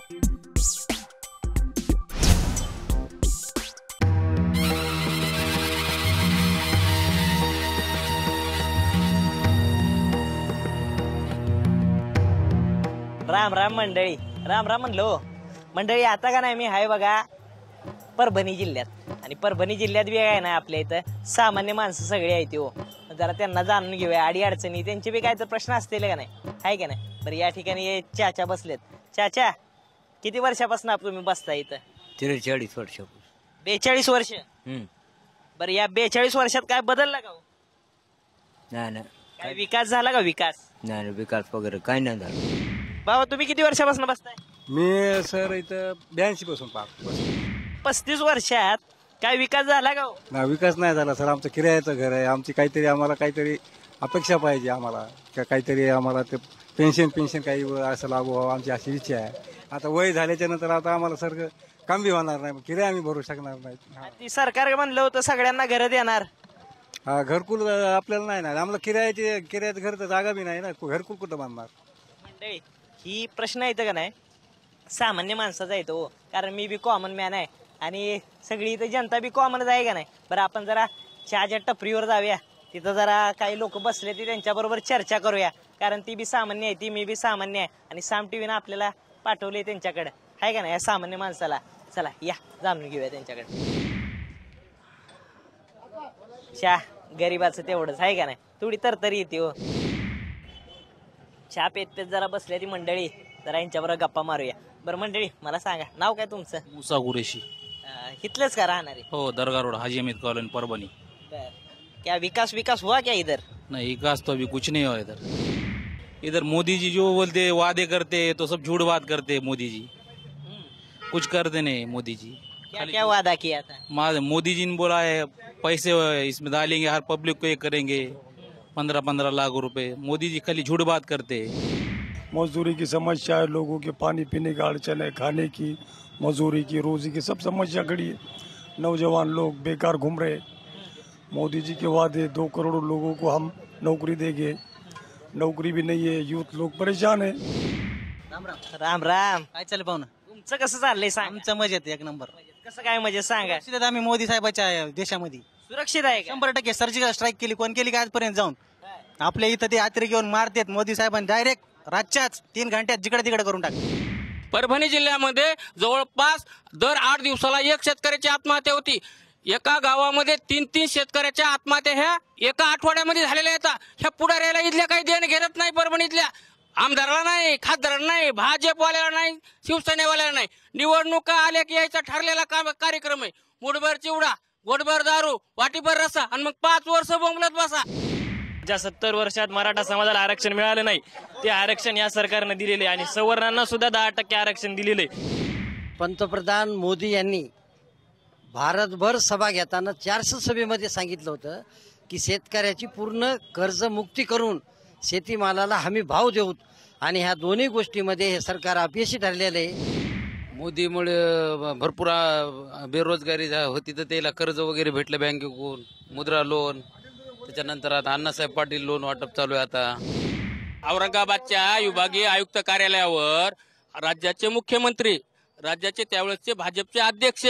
राम राम मंडळी, राम राम म्हणलो मंडळी. आता का नाही मी हाय बघा परभणी जिल्ह्यात, आणि परभणी जिल्ह्यात बी आहे ना आपल्या इथं सामान्य माणसं सगळी आहेत हो. जरा त्यांना जाणून घेऊया अडी अडचणी, त्यांचे बी काय तर प्रश्न असतील का नाही, आहे का नाही. बरं या ठिकाणी चाचा बसलेत. चाचा, किती वर्षापासून तुम्ही बसता इथं? 43 वर्ष. 42 वर्ष. बरं या 42 वर्षात काय बदलला का? नाही काय विकास झाला का? विकास नाही, विकास वगैरे काय नाही झाला. बाबा तुम्ही किती वर्षापासून बसताय? मी सर इथं 82 पासून 35 वर्षात काय विकास झाला का? नाही, विकास नाही झाला सर. आमचं किरायाचं घर आहे. आमची काहीतरी आम्हाला काहीतरी अपेक्षा पाहिजे. आम्हाला काहीतरी आम्हाला ते पेन्शन काही असं लागू व्हावं, आमची अशी इच्छा आहे. आता वय झाल्याच्या नंतर आता आम्हाला सर काम बी होणार नाही, किराया आम्ही भरू शकणार नाही. ती सरकार म्हणलं होतं सगळ्यांना घर देणार. हा, घरकुल आपल्याला नाही ना, आम्हाला किरायाचं घर तर जागा बी नाही ना, घरकुल कुठं बांधणार. मंडळी ही प्रश्न येतं का नाही सामान्य माणसाचा येतो, कारण मी बी कॉमन मॅन आहे आणि सगळी इथं जनता बी कॉमनच आहे का नाही. बरं आपण जरा चहाच्या टपरीवर जाऊया, तिथं जरा काही लोक बसले ते त्यांच्याबरोबर चर्चा करूया, कारण ती बी सामान्य आहे, ती मी बी सामान्य आहे, आणि साम टीव्हीनं आपल्याला पाठवले त्यांच्याकडे, आहे का नाही, या सामान्य माणसाला. चला या जाणून घेऊया त्यांच्याकडे. चहा गरीबाचं तेवढंच आहे का नाही, थोडी तरतरी येते हो. चहा पेत पेत जरा बसल्या ती मंडळी, जरा यांच्याबरोबर गप्पा मारूया. बरं मंडळी मला सांगा, नाव काय तुमचं? मुसा कुरेशी. इथलंच का राहणारे? हो, दरगाह रोड, हाजी अमीद कॉलोनी, परभणी. क्या विकास हुआ क्या इधर? नहीं, विकास तो अभी कुछ नहीं हुआ इधर. इधर मोदी जी जो बोलते वादे करते तो सब झूठ बात करते. मोदी जी कुछ करते नहीं. मोदी जी क्या क्या वादा किया था? मोदी जी ने बोला है पैसे इसमें डालेंगे, हर पब्लिक को ये करेंगे 15-15 लाख रुपए. मोदी जी खाली झूठ बात करते. मजदूरी की समस्या है, लोगों के पानी पीने का अड़चन है, खाने की, मजदूरी की, रोजी की सब समस्या खड़ी है. नौजवान लोग बेकार घूम रहे. मोदी जी के वादे 2 करोड़ लोगों को हम नौकरी देंगे, नौकरी भी नहीं है, यूथ लोग परेशान है. राम राम. काय चाललं पाहुणं? तुमचं कसं चाललंय सांग? आमचं मजेत एक नंबर. कसं काय मजेत सांगा. सुरक्षित आम्ही मोदी साहेबाच्या देशामध्ये सुरक्षित आहे का? 100% सर्जिकल स्ट्राईक केली. कोण केली का आजपर्यंत? जाऊन आपल्या इथं ते यात्रे घेऊन मारतात. मोदी साहेबांनी डायरेक्ट रातच्याच 3 घंट्यात जिकडे तिकडे करून टाकले. परभणी जिल्ह्यामध्ये जवळपास दर 8 दिवसाला एक शेतकऱ्याची आत्महत्या होती. एका गावामध्ये 3-3 शेतकऱ्याच्या आत्महत्या ह्या एका आठवड्यामध्ये झालेल्या येतात. ह्या पुढाऱ्याला इथल्या काही देणं घेत नाही. परभणीतल्या आमदाराला नाही, खासदाराला नाही, भाजपवाल्याला नाही, शिवसेनेवाल्याला नाही. निवडणुका आल्या की यायचा ठरलेला कार्यक्रम आहे. मुठभर चिवडा, गोटभर दारू, वाटीभर रसा, आणि मग 5 वर्ष बोंबलत बसा. ज्या 70 वर्षात मराठा समाजाला आरक्षण मिळालं नाही, ते आरक्षण या सरकारनं दिलेले, आणि सवर्णांना सुद्धा 10% आरक्षण दिलेले. पंतप्रधान मोदी यांनी भारतभर सभा घेताना 400 सभेमध्ये सांगितलं होतं की शेतकऱ्याची पूर्ण कर्जमुक्ती करून शेतीमालाला हमी भाव देऊ, आणि ह्या दोन्ही गोष्टीमध्ये हे सरकार अपयशी ठरलेलं आहे. मोदीमुळे भरपूर बेरोजगारी होती, तर त्याला कर्ज वगैरे भेटलं बँकेकडून, मुद्रा लोन. त्याच्यानंतर आता अण्णासाहेब पाटील लोन वाटप चालू आहे. आता औरंगाबादच्या विभागीय आयुक्त कार्यालयावर राज्याचे मुख्यमंत्री, राज्याचे त्यावेळेसचे भाजपचे अध्यक्ष,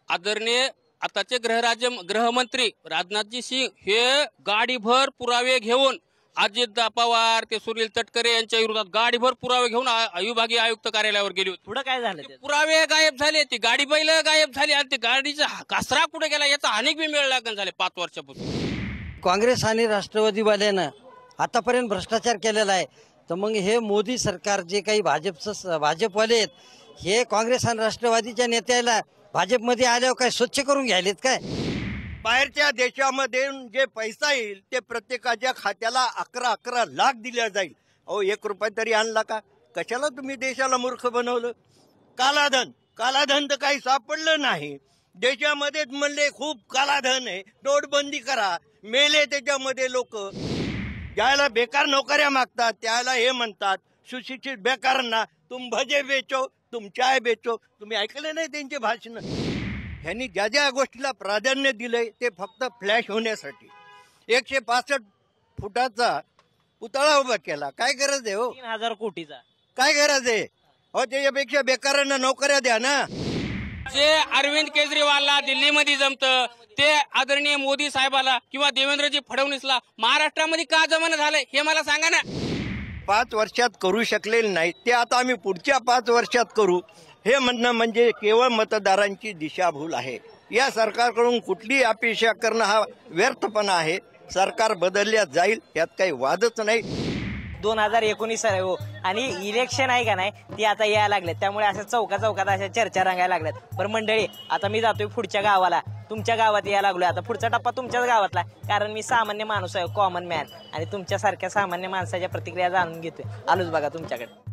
आदरणीय आताचे गृहमंत्री राजनाथजी सिंह हे गाडीभर पुरावे घेऊन, अजित पवार ते सुनील तटकरे यांच्या विरोधात गाडीभर पुरावे घेऊन विभागीय आयुक्त कार्यालयावर गेले होते. पुढे काय झालं? पुरावे गायब झाले, ती गाडी बैल गायब झाली, आणि ते गाडीचा कासरा कुठे गेला याचा अनेक बी मेळ लागण झाले 5 वर्षापासून. काँग्रेस आणि राष्ट्रवादीवाल्यानं आतापर्यंत भ्रष्टाचार केलेला आहे, तर मग हे मोदी सरकार जे काही भाजपवाले आहेत, हे काँग्रेस आणि राष्ट्रवादीच्या नेत्याला भाजपमध्ये आल्यावर काय स्वच्छ करून घ्यायलेत काय? बाहेरच्या देशामध्ये जे पैसा येईल ते प्रत्येकाच्या खात्याला 11 लाख दिल्या जाईल. अहो 1 रुपया तरी आणला का? कशाला तुम्ही देशाला मूर्ख बनवलं? कालाधन तर काही सापडलं नाही देशामध्ये. म्हणले खूप कालाधन आहे, नोटबंदी करा. मेले त्याच्यामध्ये लोक. ज्याला बेकार नोकऱ्या मागतात त्याला हे म्हणतात सुशिक्षित बेकारांना तुम भजे बेचो, तुम चाय बेचो. तुम्ही ऐकले नाही त्यांचे भाषण? ह्यांनी ज्या ज्या गोष्टीला प्राधान्य दिलंय ते फक्त फ्लॅश होण्यासाठी 165 फुटाचा पुतळा उभा केला. काय गरज आहे हो? 3000 कोटीचा काय गरज आहे? अहो त्याच्यापेक्षा बेकारांना नोकऱ्या द्या ना. जे अरविंद केजरीवालला दिल्लीमध्ये जमतं ते आदरणीय मोदी साहेबाला किंवा देवेंद्रजी फडणवीसला महाराष्ट्रामध्ये का जमणं झालंय हे मला सांगा ना. 5 वर्षात करू शकलेले नाही ते आता आम्ही पुढच्या 5 वर्षात करू हे म्हणणं म्हणजे केवळ मतदारांची दिशाभूल आहे. या सरकारकडून कुठलीही अपेक्षा करणं हा व्यर्थपणा आहे. सरकार बदलल्या जाईल यात काही वादच नाही. 2019 आहे हो आणि इलेक्शन आहे का नाही ती आता यायला लागले, त्यामुळे अशा चौकात अशा चर्चा रंगायला लागल्यात. बरं मंडळी, आता मी जातोय पुढच्या गावाला, तुमच्या गावात यायला लागलोय. आता पुढचा टप्पा तुमच्याच गावातला, कारण मी सामान्य माणूस आहे, कॉमन मॅन, आणि तुमच्यासारख्या सामान्य माणसाच्या प्रतिक्रिया जाणून घेतोय. आलोच बघा तुमच्याकडे.